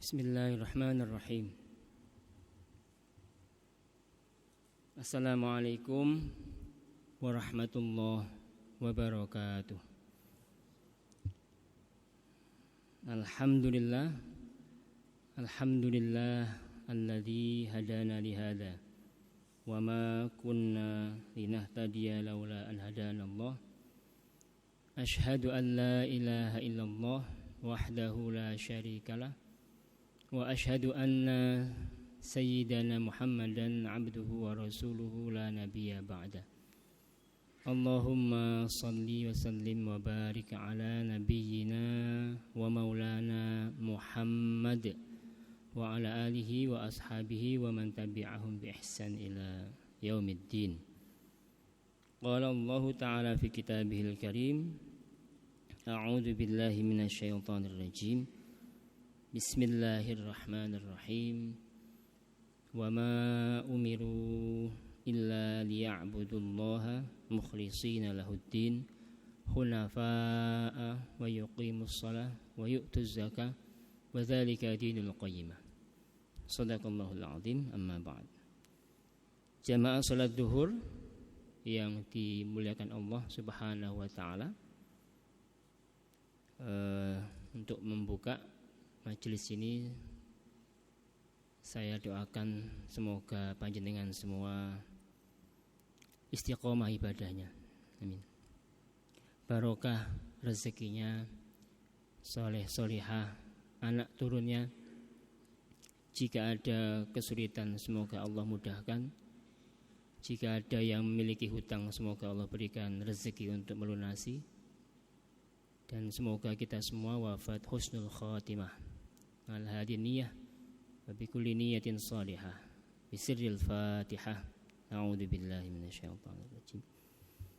Bismillahirrahmanirrahim. Assalamualaikum warahmatullahi wabarakatuh. Alhamdulillah alladzi hadana lihada wa ma kunna linahtadiya laula an hadanallah. Asyhadu an la ilaha illallah wahdahu la syarikalah wa asyhadu anna sayyidana Muhammadan abduhu wa rasuluhu la nabiyya ba'da. Allahumma salli wa sallim wa barik ala nabiyyina wa maulana Muhammad wa ala alihi wa ashabihi wa man tabi'ahum bi ihsan ila yaumiddin. Qala Allah ta'ala fi kitabihil karim, a'udzu billahi minasy syaithanir rajim. Bismillahirrahmanirrahim. Wa ma umiru illa liya'budullaha mukhlishina lahuddin hunafa'a wa yuqimus shalah wa yu'tuz zakah wa dzalika dinul qayyimah. Shadaqallahul azim. Amma ba'd. Jamaah salat zuhur yang dimuliakan Allah Subhanahu wa taala, untuk membuka majelis ini saya doakan semoga panjenengan semua istiqomah ibadahnya. Amin. Barokah rezekinya, soleh solihah anak turunnya. Jika ada kesulitan semoga Allah mudahkan. Jika ada yang memiliki hutang semoga Allah berikan rezeki untuk melunasi. Dan semoga kita semua wafat husnul khatimah al hadiniyah wa bi kulli niyatin salihah bi sirril fatihah. A'udzu billahi minasyaitonir rajim.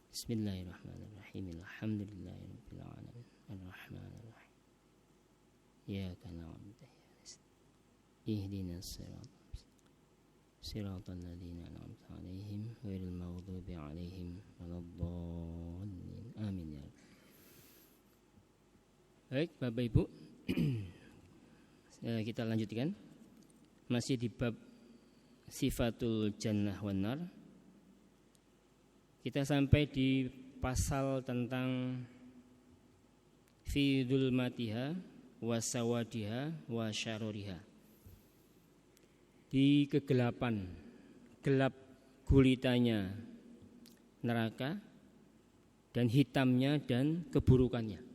Bismillahirrahmanirrahim. Alhamdulillahirabbil alamin arrahmanir rahim. Iyyaka na'budu wa iyyaka nasta'in. Ihdinas siratal ladzina an'amta 'alaihim ghairil maghdubi 'alaihim waladdallin. Amin ya. Baik Bapak Ibu, kita lanjutkan masih di bab sifatul jannah wan nar. Kita sampai di pasal tentang fi dzulmatiha wa sawadiha wa syaruriha. Di kegelapan, gelap gulitanya neraka dan hitamnya dan keburukannya.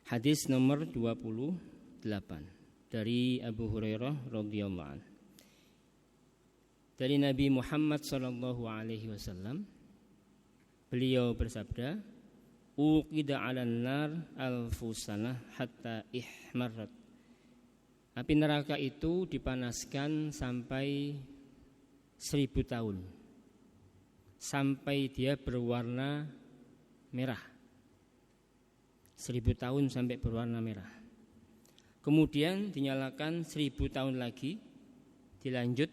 Hadis nomor 28 dari Abu Hurairah radhiyallahu anhu. Dari Nabi Muhammad sallallahu alaihi wasallam, beliau bersabda, uqida 'alan nar alfusanah hatta ihmarat. Api neraka itu dipanaskan sampai 1000 tahun, sampai dia berwarna merah. 1000 tahun sampai berwarna merah. Kemudian dinyalakan 1000 tahun lagi, dilanjut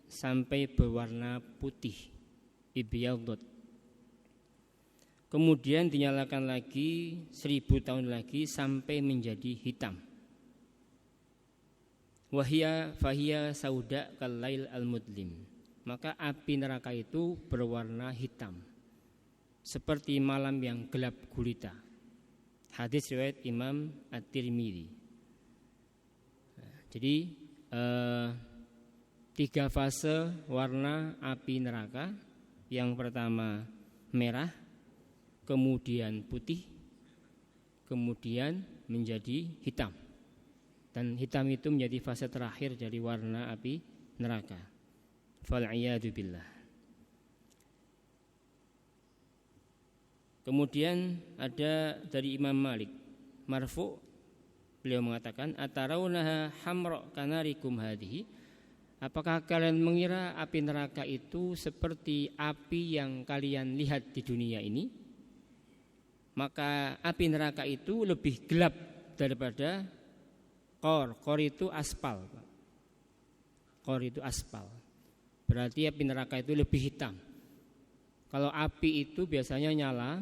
sampai berwarna putih, ibyadot. Kemudian dinyalakan lagi 1000 tahun lagi sampai menjadi hitam. Fahiya sauda kalail al-mudlim. Maka api neraka itu berwarna hitam, seperti malam yang gelap gulita. Hadis riwayat Imam At-Tirmidzi. Jadi 3 fase warna api neraka. Yang pertama merah, kemudian putih, kemudian menjadi hitam. Dan hitam itu menjadi fase terakhir dari warna api neraka. Fal'iyadu billah. Kemudian ada dari Imam Malik marfu', beliau mengatakan, atarawnaha hamra kanarikum hadhihi. Apakah kalian mengira api neraka itu seperti api yang kalian lihat di dunia ini? Maka api neraka itu lebih gelap daripada qor. Qor itu aspal. Qor itu aspal. Berarti api neraka itu lebih hitam. Kalau api itu biasanya nyala,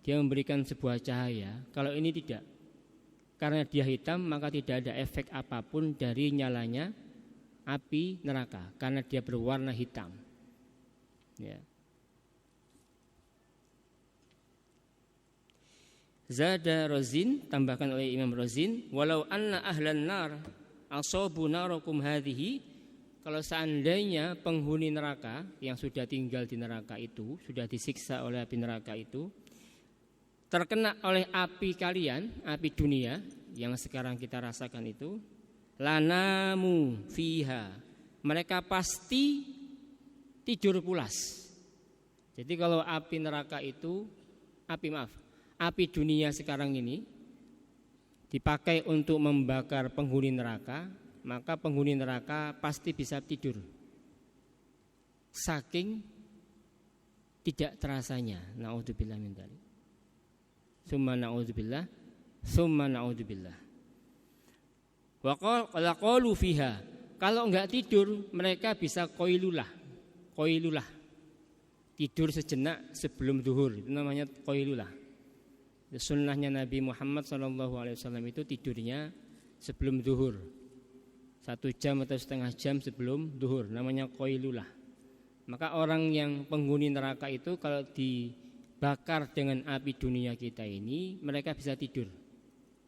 dia memberikan sebuah cahaya. Kalau ini tidak, karena dia hitam maka tidak ada efek apapun dari nyalanya api neraka karena dia berwarna hitam. Ya. Zada Rozin, tambahkan oleh Imam Rozin, walau anna ahlan nar asabu narakum hadhihi, kalau seandainya penghuni neraka yang sudah tinggal di neraka itu, sudah disiksa oleh api neraka itu, terkena oleh api kalian, api dunia yang sekarang kita rasakan itu, lanamu fiha, mereka pasti tidur pulas. Jadi kalau api neraka itu, api dunia sekarang ini dipakai untuk membakar penghuni neraka, maka penghuni neraka pasti bisa tidur. Saking tidak terasanya. Na'udzubillah min dzalik. Summa na'udzubillah, summa na'udzubillah. Wa qalu fiha. Kalau enggak tidur, mereka bisa qailulah. Tidur sejenak sebelum zuhur, itu namanya qailulah. Sunnahnya Nabi Muhammad SAW itu tidurnya sebelum zuhur, 1 jam atau setengah jam sebelum zuhur, namanya qailulah. Maka orang yang penghuni neraka itu kalau dibakar dengan api dunia kita ini, mereka bisa tidur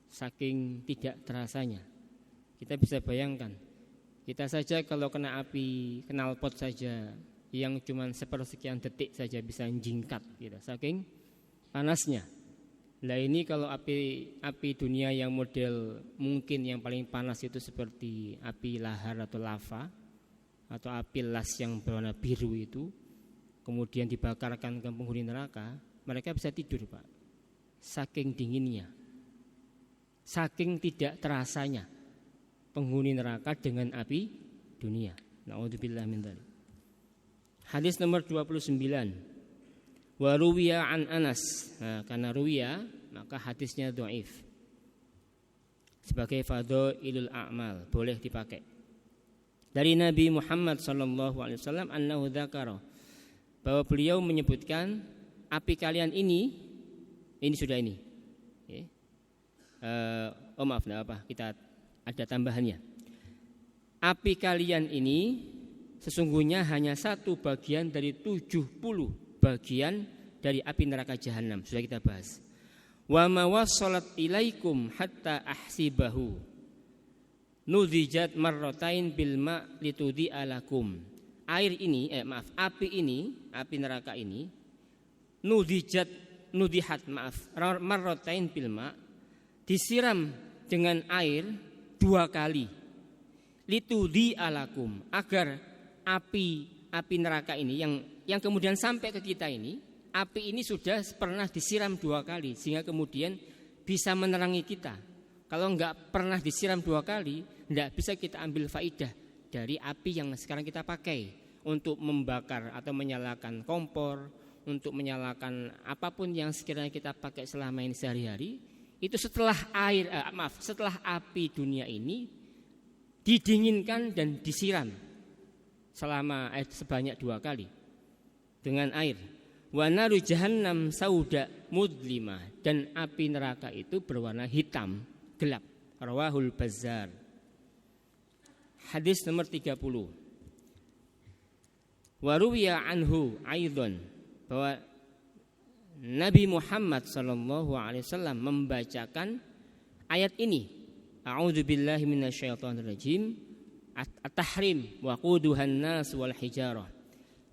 saking tidak terasanya. Kita bisa bayangkan, kita saja kalau kena api knalpot saja yang cuma sepersekian detik saja bisa jingkat gitu, saking panasnya. Nah ini kalau api dunia yang model mungkin yang paling panas itu seperti api lahar atau lava atau api las yang berwarna biru itu, kemudian dibakarkan ke penghuni neraka, mereka bisa tidur Pak, saking dinginnya, saking tidak terasanya penghuni neraka dengan api dunia. Na'udzubillah min dzalik. Hadis nomor 29. Wa ruwiya an Anas. Nah, karena ruwiya maka hadisnya dhaif. Sebagai fadhailul a'mal boleh dipakai. Dari Nabi Muhammad sallallahu alaihi wasallam annahu dzakara, bahwa beliau menyebutkan api kalian ini sudah ini. Okay. Maaf, enggak apa, kita ada tambahannya. Api kalian ini sesungguhnya hanya 1 bagian dari 70 bagian dari api neraka jahanam. Sudah kita bahas. Wa ma wassalat ilaikum hatta ahsibahu nudijat marratain bil ma litudi alakum. Api neraka ini nudihat marratain bil ma, disiram dengan air 2 kali. Litudi alakum, agar api neraka ini yang kemudian sampai ke kita ini, api ini sudah pernah disiram 2 kali sehingga kemudian bisa menerangi kita. Kalau enggak pernah disiram 2 kali, enggak bisa kita ambil faidah dari api yang sekarang kita pakai untuk membakar atau menyalakan kompor, untuk menyalakan apapun yang sekiranya kita pakai selama ini sehari-hari. Itu setelah api dunia ini didinginkan dan disiram sebanyak 2 kali dengan air. Wa naru jahannam sauda mudlimah, dan api neraka itu berwarna hitam gelap. Rawahul Bazzar. Hadis nomor 30. Wa ruwiya anhu aidan, bahwa Nabi Muhammad sallallahu alaihi wasallam membacakan ayat ini, a'udzubillahi minasyaitonir rajim, at-tahrim wa quduhan nas wal hijarah,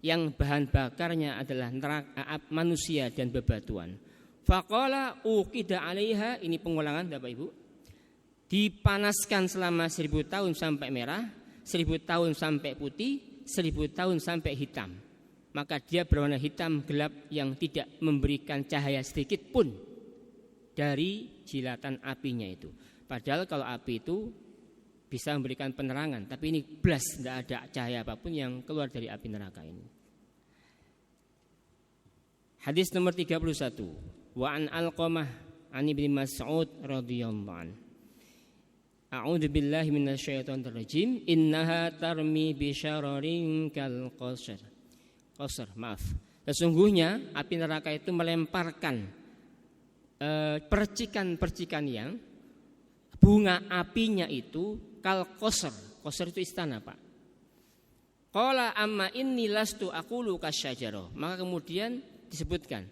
yang bahan bakarnya adalah neraka, manusia dan bebatuan. Faqala uqida 'alaiha, ini pengulangan Bapak Ibu, dipanaskan selama 1000 tahun sampai merah, 1000 tahun sampai putih, 1000 tahun sampai hitam. Maka dia berwarna hitam gelap yang tidak memberikan cahaya sedikit pun dari jilatan apinya itu. Padahal kalau api itu bisa memberikan penerangan, tapi ini blas, tidak ada cahaya apapun yang keluar dari api neraka ini. Hadis nomor 31. Wa an Alqamah an Ibnu Mas'ud radhiyallahu anhu. A'udzu billahi minasyaitonir rajim. Innaha tarmi bi syararin kal qasr. Sesungguhnya api neraka itu melemparkan percikan-percikan yang bunga apinya itu kal qasr. Qasr itu istana, Pak. Qala amma inni lastu aqulu kasyajarah. Maka kemudian disebutkan,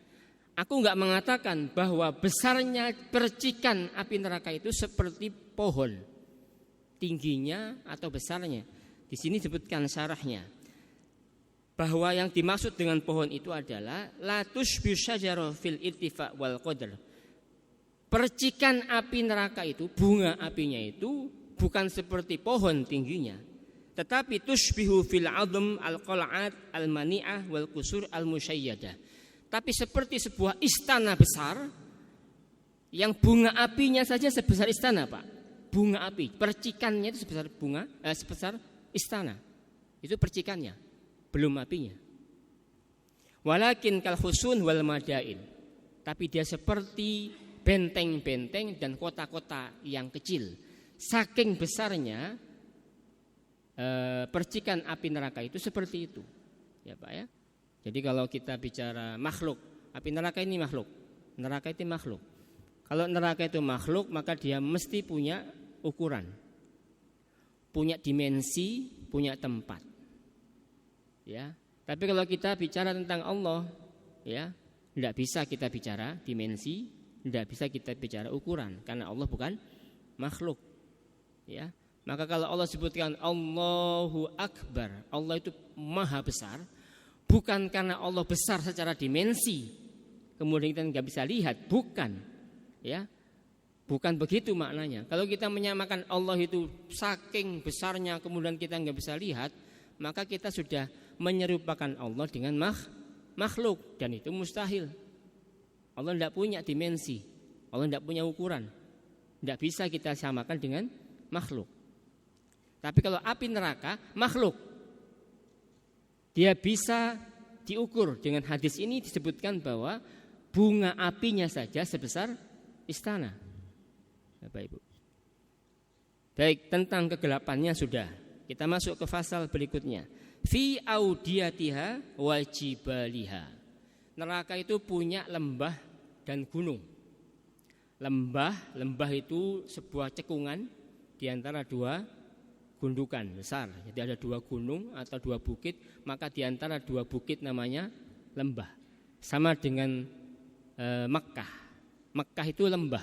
aku enggak mengatakan bahwa besarnya percikan api neraka itu seperti pohon, tingginya atau besarnya. Di sini disebutkan syarahnya bahwa yang dimaksud dengan pohon itu adalah la tushbi syajarah fil irtifa wal qadr. Percikan api neraka itu, bunga apinya itu bukan seperti pohon tingginya, tetapi tushbihu fil 'adhm al-qal'at al-mani'ah wal qusur al-musyayyadah. Tapi seperti sebuah istana besar yang bunga apinya saja sebesar istana, Pak. Bunga api, percikannya itu sebesar sebesar istana. Itu percikannya, belum apinya. Walakin kal husun wal madain. Tapi dia seperti benteng-benteng dan kota-kota yang kecil. Saking besarnya percikan api neraka itu seperti itu, ya Pak ya. Jadi kalau kita bicara makhluk, api neraka ini makhluk, neraka itu makhluk. Kalau neraka itu makhluk, maka dia mesti punya ukuran, punya dimensi, punya tempat. Ya, tapi kalau kita bicara tentang Allah, ya, tidak bisa kita bicara dimensi, tidak bisa kita bicara ukuran, karena Allah bukan makhluk. Ya, maka kalau Allah sebutkan Allahu Akbar, Allah itu maha besar, bukan karena Allah besar secara dimensi, kemudian kita nggak bisa lihat, bukan, ya, bukan begitu maknanya. Kalau kita menyamakan Allah itu saking besarnya, kemudian kita nggak bisa lihat, maka kita sudah menyerupakan Allah dengan makhluk, dan itu mustahil. Allah tidak punya dimensi, Allah tidak punya ukuran, tidak bisa kita samakan dengan makhluk. Tapi kalau api neraka makhluk, dia bisa diukur. Dengan hadis ini disebutkan bahwa bunga apinya saja sebesar istana. Bapak Ibu. Baik, tentang kegelapannya sudah. Kita masuk ke pasal berikutnya. Fi audiyatiha wajibaliha. Neraka itu punya lembah dan gunung. Lembah itu sebuah cekungan di antara dua gundukan besar. Jadi ada dua gunung atau dua bukit, maka di antara dua bukit namanya lembah. Sama dengan Mekkah. Mekkah itu lembah.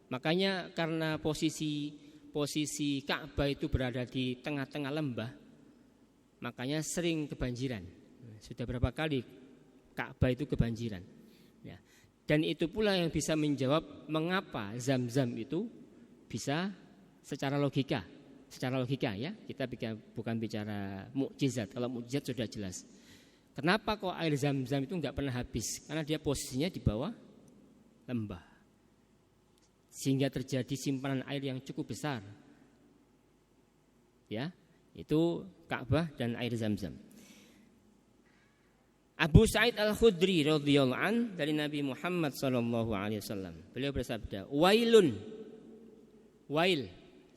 Makanya karena posisi Ka'bah itu berada di tengah-tengah lembah, makanya sering kebanjiran. Sudah berapa kali Ka'bah itu kebanjiran. Ya. Dan itu pula yang bisa menjawab mengapa Zam-Zam itu bisa secara logika ya, kita bukan bicara mukjizat. Kalau mukjizat sudah jelas. Kenapa kok air Zam-Zam itu enggak pernah habis? Karena dia posisinya di bawah lembah, sehingga terjadi simpanan air yang cukup besar. Ya, itu Ka'bah dan air Zam-Zam. Abu Sa'id Al-Khudri radhiyallahu an dari Nabi Muhammad sallallahu alaihi wasallam. Beliau bersabda, "Wailun." Wail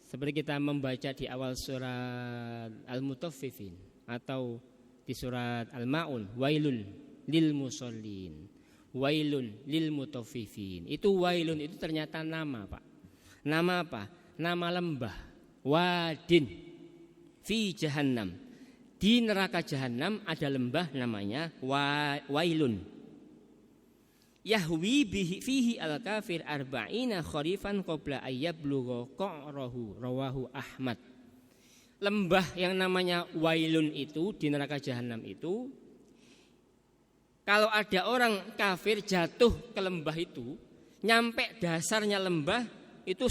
seperti kita membaca di awal surat Al-Mutaffifin atau di surat Al-Maun, wailun lil musallin, wailun lil mutaffifin. Itu wailun itu ternyata nama, Pak. Nama apa? Nama lembah. Wadin fi jahannam. Di neraka jahannam ada lembah namanya wailun. Yahwi fihi al-kafir arba'ina kharifan qabla ayyablugha qa'rahu, rawahu Ahmad. Lembah yang namanya wailun itu di neraka jahanam itu, kalau ada orang kafir jatuh ke lembah itu, nyampe dasarnya lembah itu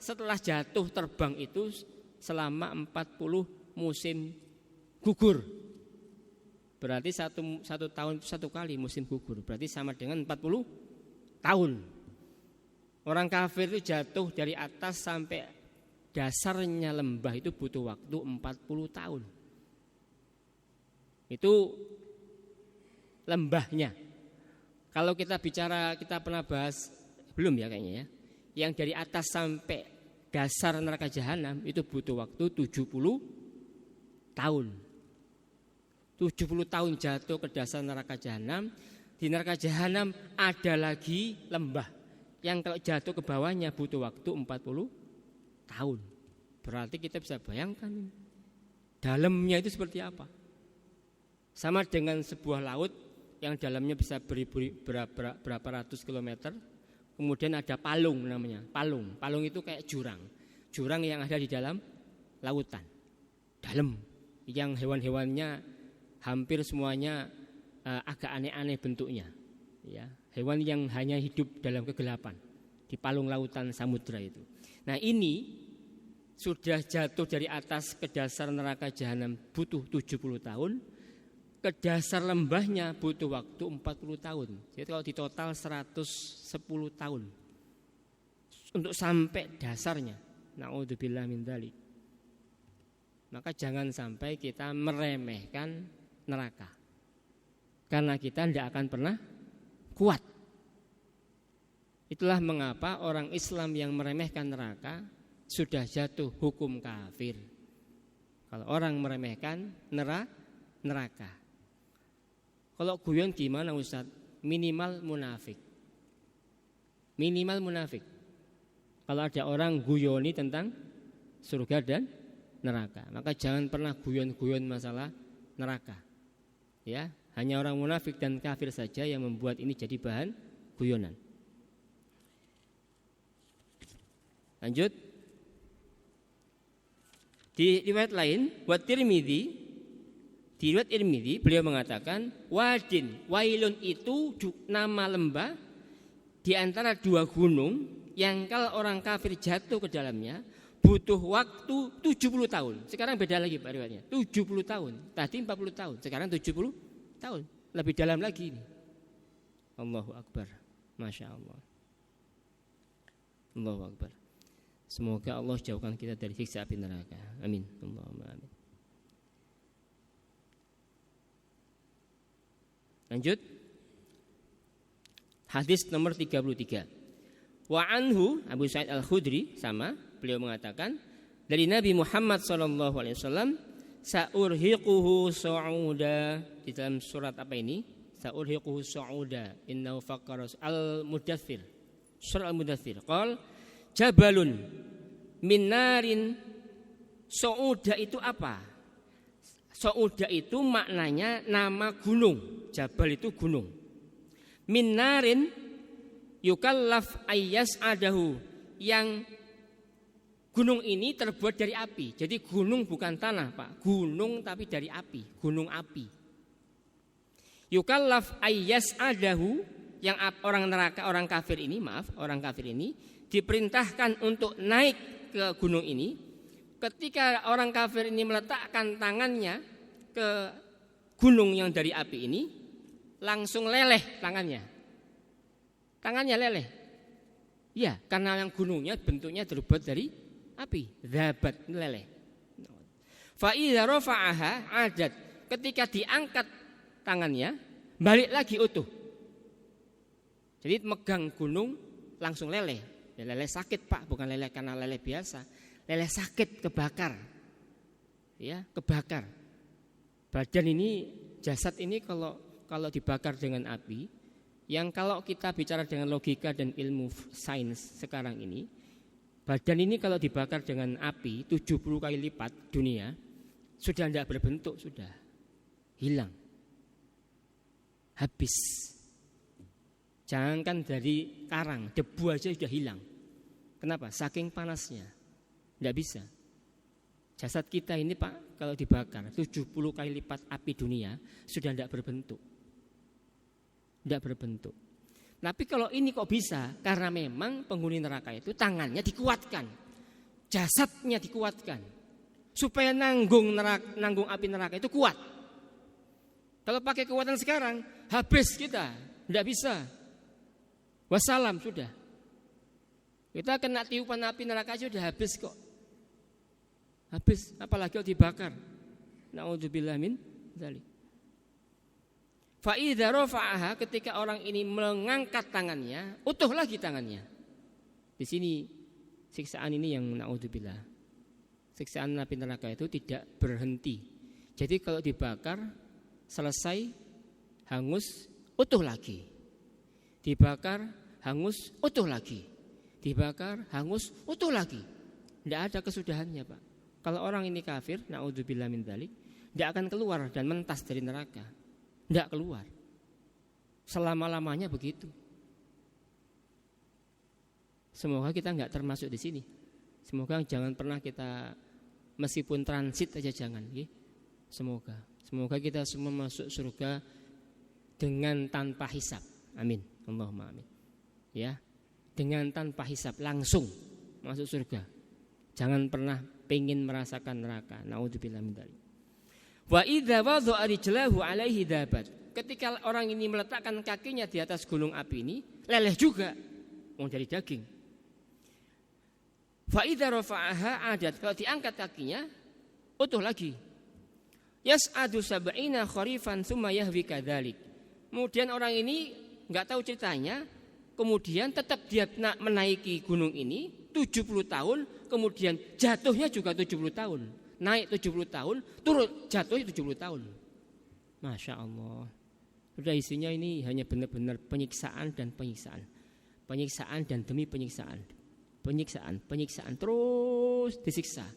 setelah jatuh terbang itu selama 40 musim gugur. Berarti satu tahun itu satu kali musim gugur. Berarti sama dengan 40 tahun. Orang kafir itu jatuh dari atas sampai dasarnya lembah itu butuh waktu 40 tahun. Itu lembahnya. Kalau kita bicara, kita pernah bahas, belum ya kayaknya ya, yang dari atas sampai dasar neraka jahanam itu butuh waktu 70 tahun. 70 tahun jatuh ke dasar neraka jahanam. Di neraka jahanam ada lagi lembah yang kalau jatuh ke bawahnya butuh waktu 40 tahun. Berarti kita bisa bayangkan dalamnya itu seperti apa. Sama dengan sebuah laut yang dalamnya bisa berapa ratus kilometer. Kemudian ada palung namanya. Palung itu kayak jurang yang ada di dalam lautan dalam, yang hewan-hewannya hampir semuanya agak aneh-aneh bentuknya, ya, hewan yang hanya hidup dalam kegelapan di palung lautan samudra itu. Nah, ini sudah jatuh dari atas ke dasar neraka jahanam butuh 70 tahun, ke dasar lembahnya butuh waktu 40 tahun. Jadi kalau di total 110 tahun untuk sampai dasarnya. Na'udzubillah min dzalik. Maka jangan sampai kita meremehkan neraka, karena kita tidak akan pernah kuat. Itulah mengapa orang Islam yang meremehkan neraka sudah jatuh hukum kafir. Kalau orang meremehkan neraka. Kalau guyon gimana Ustaz? Minimal munafik. Kalau ada orang guyoni tentang surga dan neraka, maka jangan pernah guyon-guyon masalah neraka. Ya, hanya orang munafik dan kafir saja yang membuat ini jadi bahan guyonan. Lanjut. Di riwayat lain, di riwayat Tirmidzi beliau mengatakan wadin, wailun itu nama lembah di antara dua gunung yang kalau orang kafir jatuh ke dalamnya butuh waktu 70 tahun. Sekarang beda lagi Pak riwayatnya. 70 tahun. Tadi 40 tahun, sekarang 70 tahun. Lebih dalam lagi ini. Allahu Akbar. Masya Allah. Allahu Akbar. Semoga Allah jauhkan kita dari siksa api neraka. Amin. Allahumma amin. Lanjut. Hadis nomor 33. Wa anhu Abu Sa'id Al-Khudri sama beliau mengatakan dari Nabi Muhammad SAW, sa'urhiquhu su'uda, di dalam surat apa ini? Sa'urhiquhu su'uda innahu faqqara al-mudaththir, surat al-mudaththir. Qal jabalun min narin. Su'uda itu apa? Su'uda itu maknanya nama gunung. Jabal itu gunung. Min narin yukallaf ayyas adahu, yang gunung ini terbuat dari api. Jadi gunung bukan tanah Pak, gunung tapi dari api, gunung api. Yukallaf ayyas adahu, yang orang neraka, orang kafir ini diperintahkan untuk naik ke gunung ini. Ketika orang kafir ini meletakkan tangannya ke gunung yang dari api ini, langsung leleh tangannya. Tangannya leleh. Ya, karena yang gunungnya bentuknya terbuat dari api, zabat, leleh. Fa idza rafa'aha adat, ketika diangkat tangannya balik lagi utuh. Jadi megang gunung langsung leleh. Ya, leleh sakit Pak, bukan leleh karena leleh biasa. Leleh sakit, kebakar. Ya, kebakar. Badan ini, jasad ini kalau dibakar dengan api, yang kalau kita bicara dengan logika dan ilmu sains sekarang ini, badan ini kalau dibakar dengan api 70 kali lipat dunia, sudah tidak berbentuk, sudah hilang, habis. Jangankan dari karang, debu aja sudah hilang. Kenapa? Saking panasnya, tidak bisa. Jasad kita ini Pak, kalau dibakar 70 kali lipat api dunia, sudah tidak berbentuk. Tidak berbentuk. Tapi kalau ini kok bisa? Karena memang penghuni neraka itu tangannya dikuatkan, jasadnya dikuatkan, supaya nanggung api neraka itu kuat. Kalau pakai kekuatan sekarang, habis kita, tidak bisa. Wassalam sudah. Kita kena tiupan api neraka sudah habis kok. Habis, apalagi kalau dibakar. Na'udzubillah min dzalik. Fa idza rafa'aha, ketika orang ini mengangkat tangannya, utuh lagi tangannya. Di sini siksaan ini yang na'udzubillah. Siksaan api neraka itu tidak berhenti. Jadi kalau dibakar selesai, hangus, utuh lagi. Dibakar, hangus, utuh lagi. Dibakar, hangus, utuh lagi. Tidak ada kesudahannya, Pak. Kalau orang ini kafir, naudzubillah min dzalik, tidak akan keluar dan mentas dari neraka. Tidak keluar. Selama-lamanya begitu. Semoga kita nggak termasuk di sini. Semoga jangan pernah kita meskipun transit aja jangan. Semoga kita semua masuk surga dengan tanpa hisab. Amin. Allahumma amin. Ya, dengan tanpa hisab langsung masuk surga. Jangan pernah pengen merasakan neraka. Naudzubillah min dzalik. Wa idza wadha'a rijlahu 'alaihi dabat. Ketika orang ini meletakkan kakinya di atas gunung api ini, leleh juga. Dari daging. Fa idza rafa'aha 'adat. Kalau diangkat kakinya, utuh lagi. Yas'adu sab'ina kharifan tsumma yahwi kadzalik. Kemudian orang ini enggak tahu ceritanya, kemudian tetap dia menaiki gunung ini 70 tahun, kemudian jatuhnya juga 70 tahun. Naik 70 tahun, turun jatuhnya 70 tahun. Masya Allah. Sudah isinya ini hanya benar-benar penyiksaan dan penyiksaan. Penyiksaan dan demi penyiksaan. Penyiksaan terus disiksa.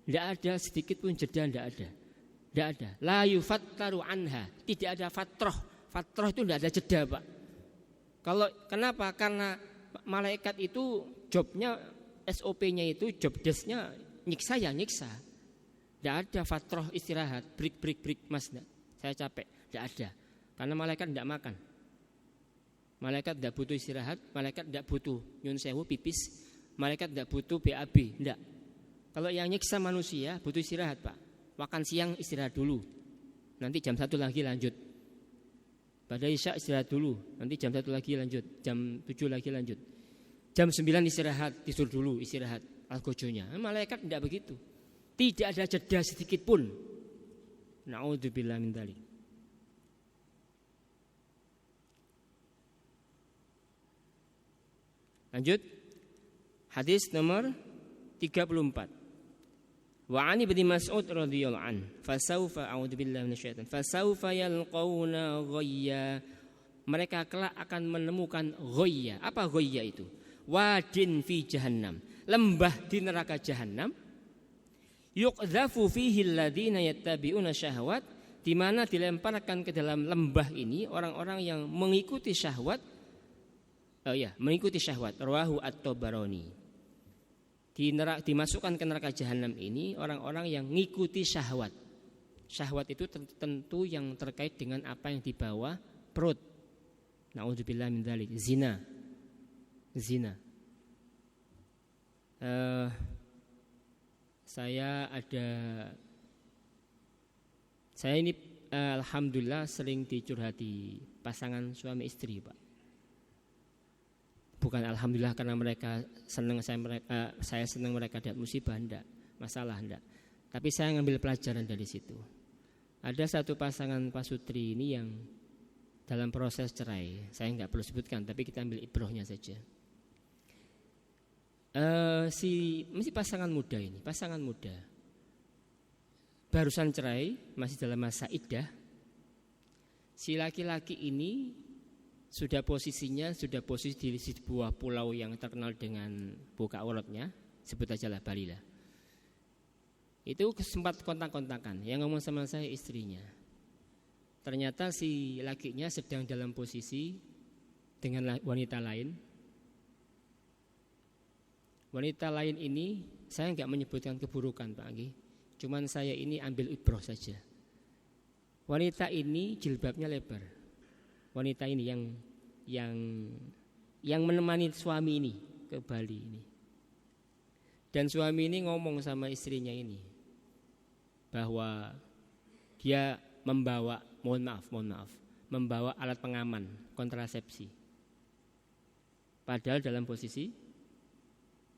Tidak ada sedikit pun jeda, tidak ada. Tidak ada. La yufattaru anha. Tidak ada fatroh. Fatroh itu tidak ada jeda, Pak. Kenapa? Karena malaikat itu jobnya, SOP-nya itu, job desk-nya nyiksa ya nyiksa. Tidak ada fatroh istirahat, break, mas, saya capek. Tidak ada. Karena malaikat tidak makan. Malaikat tidak butuh istirahat, malaikat tidak butuh nyun sewu pipis, malaikat tidak butuh BAB, tidak. Kalau yang nyiksa manusia butuh istirahat, Pak. Makan siang istirahat dulu. Nanti jam 1 lagi lanjut. Pada isya istirahat dulu. Nanti jam 1 lagi lanjut. Jam 7 lagi lanjut. Jam 9 istirahat, tidur dulu istirahat. Algojonya. Malaikat tidak begitu. Tidak ada jeda sedikit pun. Na'udzubillah min dzalik. Lanjut. Hadis nomor 34. Wa 'ani bin Mas'ud radhiyallahu an, fasaufa a'udzubillahi minasyaitan. Fasaufa yalqauna ghayya. Mereka kelak akan menemukan ghayya. Apa ghayya itu? Wadin fi jahannam. Lembah di neraka jahannam. Yuqdhafu fihi alladziina yattabi'una syahwat, di mana dilemparkan ke dalam lembah ini orang-orang yang mengikuti syahwat. Mengikuti syahwat. Rawahu at-Tabarani. Dimasukkan ke neraka jahanam ini orang-orang yang mengikuti syahwat. Syahwat itu tentu yang terkait dengan apa yang di bawah perut. Na'udzubillah min dzalik. Zina. Saya ini alhamdulillah sering dicurhati pasangan suami istri, Pak. Bukan alhamdulillah karena mereka senang saya senang mereka dapat musibah, enggak, masalah enggak. Tapi saya ngambil pelajaran dari situ. Ada satu pasangan pasutri ini yang dalam proses cerai. Saya enggak perlu sebutkan, tapi kita ambil ibrohnya saja. Mesti pasangan muda. Barusan cerai, masih dalam masa iddah. Si laki-laki ini sudah posisi di sebuah pulau yang terkenal dengan buka auratnya, sebut aja lah Bali lah. Itu sempat kontak-kontakan, yang ngomong sama saya istrinya. Ternyata si lakinya sedang dalam posisi dengan wanita lain. Wanita lain ini saya enggak menyebutkan keburukan, Pak Anggi. Cuman saya ini ambil ibrah saja. Wanita ini jilbabnya lebar. Wanita ini yang menemani suami ini ke Bali ini. Dan suami ini ngomong sama istrinya ini bahwa dia membawa, mohon maaf, membawa alat pengaman kontrasepsi. Padahal dalam posisi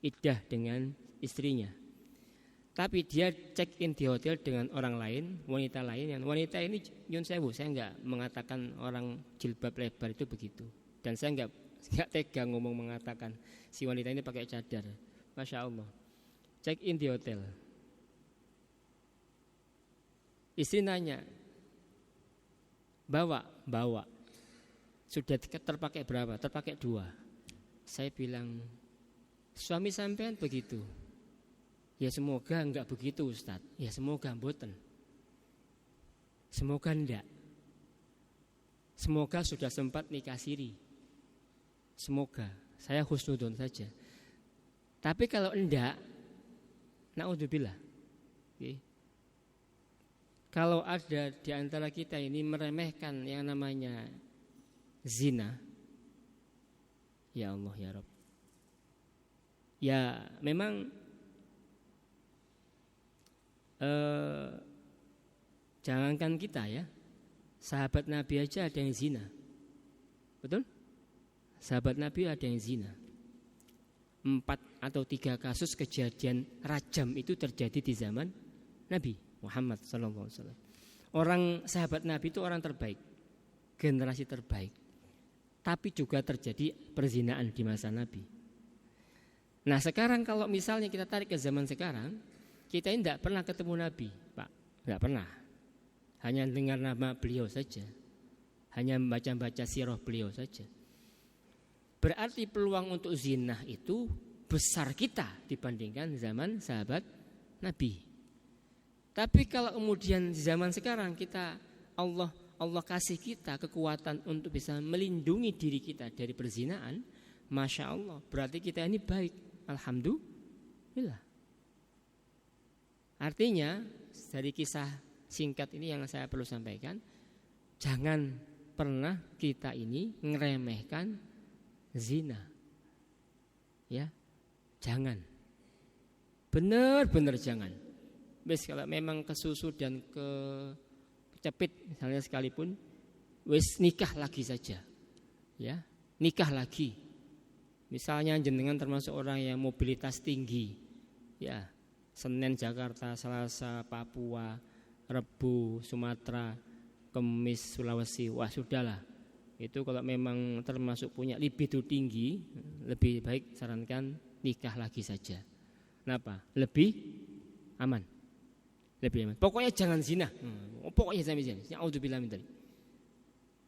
iddah dengan istrinya. Tapi dia check in di hotel dengan orang lain, wanita lain. Yang wanita ini nyun sewu, saya enggak mengatakan orang jilbab lebar itu begitu. Dan saya enggak tega ngomong mengatakan si wanita ini pakai cadar. Masya Allah. Check in di hotel. Istri nanya, bawa. Sudah terpakai berapa? Terpakai 2. Saya bilang, suami sampean begitu. Ya semoga enggak begitu Ustaz. Ya semoga mboten. Semoga enggak. Semoga sudah sempat nikah siri. Semoga. Saya husnudon saja. Tapi kalau enggak, naudzubillah. Okay. Kalau ada di antara kita ini meremehkan yang namanya zina, ya Allah ya Rabb. Ya memang jangankan kita ya, sahabat Nabi aja ada yang zina. Betul? Sahabat Nabi ada yang zina. 4 atau 3 kasus kejadian rajam itu terjadi di zaman Nabi Muhammad SAW. Orang sahabat Nabi itu orang terbaik, generasi terbaik. Tapi juga terjadi perzinaan di masa Nabi. Nah sekarang kalau misalnya kita tarik ke zaman sekarang, kita ini tidak pernah ketemu Nabi, Pak, tidak pernah. Hanya dengar nama beliau saja, hanya membaca-baca sirah beliau saja. Berarti peluang untuk zina itu besar kita dibandingkan zaman sahabat Nabi. Tapi kalau kemudian di zaman sekarang kita Allah kasih kita kekuatan untuk bisa melindungi diri kita dari perzinaan, Masya Allah, berarti kita ini baik. Alhamdulillah. Artinya dari kisah singkat ini yang saya perlu sampaikan, jangan pernah kita ini ngeremehkan zina. Ya, jangan. Benar-benar jangan. Wes kalau memang kesusu dan kecepit misalnya sekalipun, wes nikah lagi saja. Ya, nikah lagi. Misalnya jenengan termasuk orang yang mobilitas tinggi. Ya, Senin Jakarta, Selasa Papua, Rebu Sumatera, Kemis Sulawesi. Wah, sudahlah. Itu kalau memang termasuk punya libido tinggi, lebih baik sarankan nikah lagi saja. Kenapa? Lebih aman. Lebih aman. Pokoknya jangan zina. Pokoknya jangan zina. Na'udzubillah min dzalik.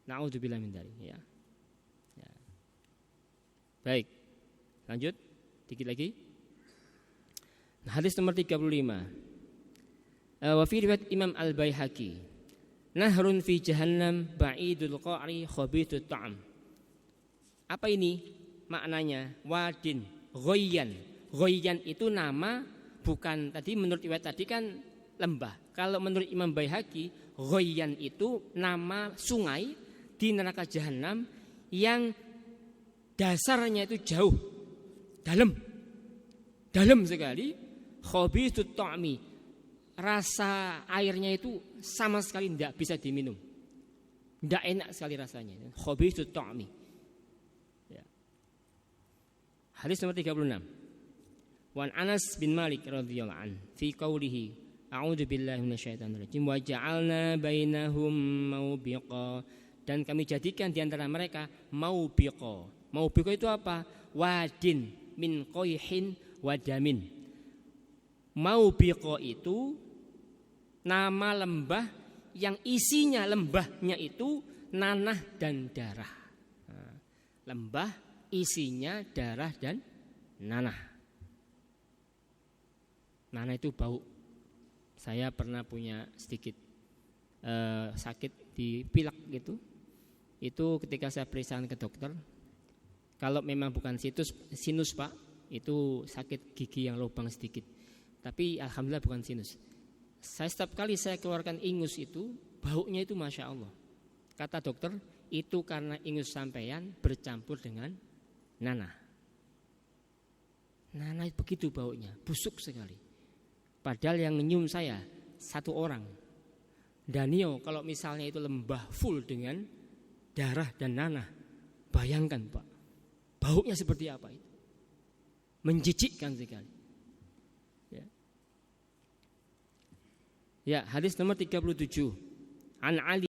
Na'udzubillah min dzalik, ya. Ya. Baik. Lanjut dikit lagi. Hadis nomor 35. Wa fi riwayat Imam Al-Baihaqi, nahrun fi jahannam ba'idul qa'ri khabithut ta'am. Apa ini maknanya? Wadin, ghayyan. Ghayyan itu nama, bukan tadi menurut riwayat tadi kan lembah. Kalau menurut Imam Baihaqi, ghayyan itu nama sungai di neraka jahanam yang dasarnya itu jauh, dalam sekali, khabithut ta'mi. Rasa airnya itu sama sekali tidak bisa diminum, tidak enak sekali rasanya. Khabithut ta'mi. Ya. Hadis nomor 36. Wan Anas bin Malik radhiyallahu an fi qawlihi a'udzu billahi minasyaitonir rajim wa ja'alna bainahum maubiqa, dan kami jadikan di antara mereka maubiqa. Maubiqa itu apa? Wadin min qayhin wadamin. Maubiqa itu nama lembah yang isinya lembahnya itu nanah dan darah. Nah, lembah isinya darah dan nanah. Nanah itu bau. Saya pernah punya sedikit sakit di pilek gitu. Itu ketika saya periksa ke dokter, kalau memang bukan sinus Pak, itu sakit gigi yang lubang sedikit. Tapi alhamdulillah bukan sinus. Setiap kali saya keluarkan ingus itu, baunya itu Masya Allah. Kata dokter, itu karena ingus sampeyan bercampur dengan nanah. Nanah begitu baunya, busuk sekali. Padahal yang nyium saya 1 orang. Danio kalau misalnya itu lembah full dengan darah dan nanah, bayangkan Pak, baunya seperti apa itu. Menjijikkan sekali. Ya, hadis nomor 37. An Ali